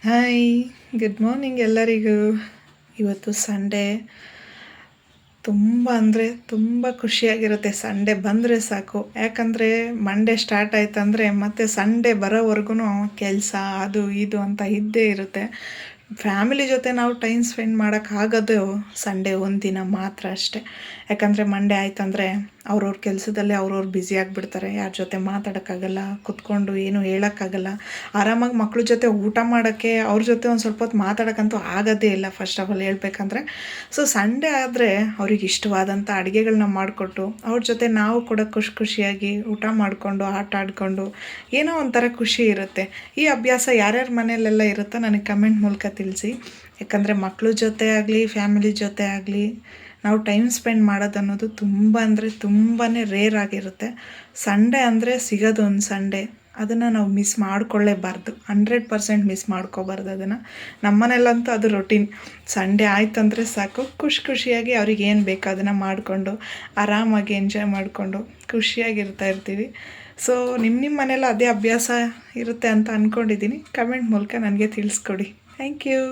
Hi, good morning ಎಲ್ಲರಿಗೂ. ಇವತ್ತು Sunday. ತುಂಬ ಅಂದರೆ ತುಂಬ ಖುಷಿಯಾಗಿರುತ್ತೆ ಸಂಡೇ ಬಂದರೆ ಸಾಕು. ಯಾಕಂದರೆ ಮಂಡೇ ಸ್ಟಾರ್ಟ್ ಆಯ್ತಂದರೆ ಮತ್ತು ಸಂಡೇ ಬರೋವರೆಗೂ ಕೆಲಸ ಅದು ಇದು ಅಂತ ಇದ್ದೇ ಇರುತ್ತೆ. ಫ್ಯಾಮಿಲಿ ಜೊತೆ ನಾವು ಟೈಮ್ ಸ್ಪೆಂಡ್ ಮಾಡೋಕ್ಕಾಗೋದು ಸಂಡೇ ಒಂದು ದಿನ ಮಾತ್ರ ಅಷ್ಟೆ. ಯಾಕಂದರೆ ಮಂಡೇ ಆಯ್ತಂದರೆ ಅವ್ರವ್ರ ಕೆಲಸದಲ್ಲಿ ಅವ್ರವ್ರು ಬ್ಯುಸಿ ಆಗಿಬಿಡ್ತಾರೆ. ಯಾರ ಜೊತೆ ಮಾತಾಡೋಕ್ಕಾಗಲ್ಲ, ಕುತ್ಕೊಂಡು ಏನು ಹೇಳೋಕ್ಕಾಗಲ್ಲ. ಆರಾಮಾಗಿ ಮಕ್ಳ ಜೊತೆ ಊಟ ಮಾಡೋಕ್ಕೆ, ಅವ್ರ ಜೊತೆ ಒಂದು ಸ್ವಲ್ಪ ಹೊತ್ತು ಮಾತಾಡೋಕ್ಕಂತೂ ಆಗೋದೇ ಇಲ್ಲ ಫಸ್ಟ್ ಆಫ್ ಆಲ್ ಹೇಳ್ಬೇಕಂದ್ರೆ. ಸೊ ಸಂಡೇ ಆದರೆ ಅವ್ರಿಗೆ ಇಷ್ಟವಾದಂಥ ಅಡುಗೆಗಳನ್ನ ಮಾಡಿಕೊಟ್ಟು ಅವ್ರ ಜೊತೆ ನಾವು ಕೂಡ ಖುಷಿಯಾಗಿ ಊಟ ಮಾಡಿಕೊಂಡು ಆಟ ಆಡಿಕೊಂಡು ಏನೋ ಒಂಥರ ಖುಷಿ ಇರುತ್ತೆ. ಈ ಅಭ್ಯಾಸ ಯಾರ್ಯಾರ ಮನೆಯಲ್ಲೆಲ್ಲ ಇರುತ್ತೋ ನನಗೆ ಕಮೆಂಟ್ ಮೂಲಕ ತಿಳಿಸಿ. ಯಾಕಂದರೆ ಮಕ್ಳ ಜೊತೆ ಆಗಲಿ ಫ್ಯಾಮಿಲಿ ಜೊತೆ ಆಗಲಿ ನಾವು ಟೈಮ್ ಸ್ಪೆಂಡ್ ಮಾಡೋದು ಅನ್ನೋದು ತುಂಬ ಅಂದರೆ ತುಂಬಾ ರೇರ್ ಆಗಿರುತ್ತೆ. ಸಂಡೇ ಅಂದರೆ ಸಿಗೋದು ಒಂದು ಸಂಡೇ, ಅದನ್ನು ನಾವು ಮಿಸ್ ಮಾಡ್ಕೊಳ್ಳೇಬಾರ್ದು. 100% ಮಿಸ್ ಮಾಡ್ಕೋಬಾರ್ದು ಅದನ್ನು. ನಮ್ಮನೇಲಂತೂ ಅದು ರೊಟೀನ್. ಸಂಡೇ ಆಯ್ತಂದರೆ ಸಾಕು, ಖುಷಿಯಾಗಿ ಅವ್ರಿಗೆ ಏನು ಬೇಕೋ ಅದನ್ನು ಮಾಡಿಕೊಂಡು ಆರಾಮಾಗಿ ಎಂಜಾಯ್ ಮಾಡಿಕೊಂಡು ಖುಷಿಯಾಗಿರ್ತಾ ಇರ್ತೀವಿ. ಸೊ ನಿಮ್ಮ ಮನೇಲಿ ಅದೇ ಅಭ್ಯಾಸ ಇರುತ್ತೆ ಅಂತ ಅಂದ್ಕೊಂಡಿದ್ದೀನಿ. ಕಮೆಂಟ್ ಮೂಲಕ ನನಗೆ ತಿಳಿಸ್ಕೊಡಿ. Thank you.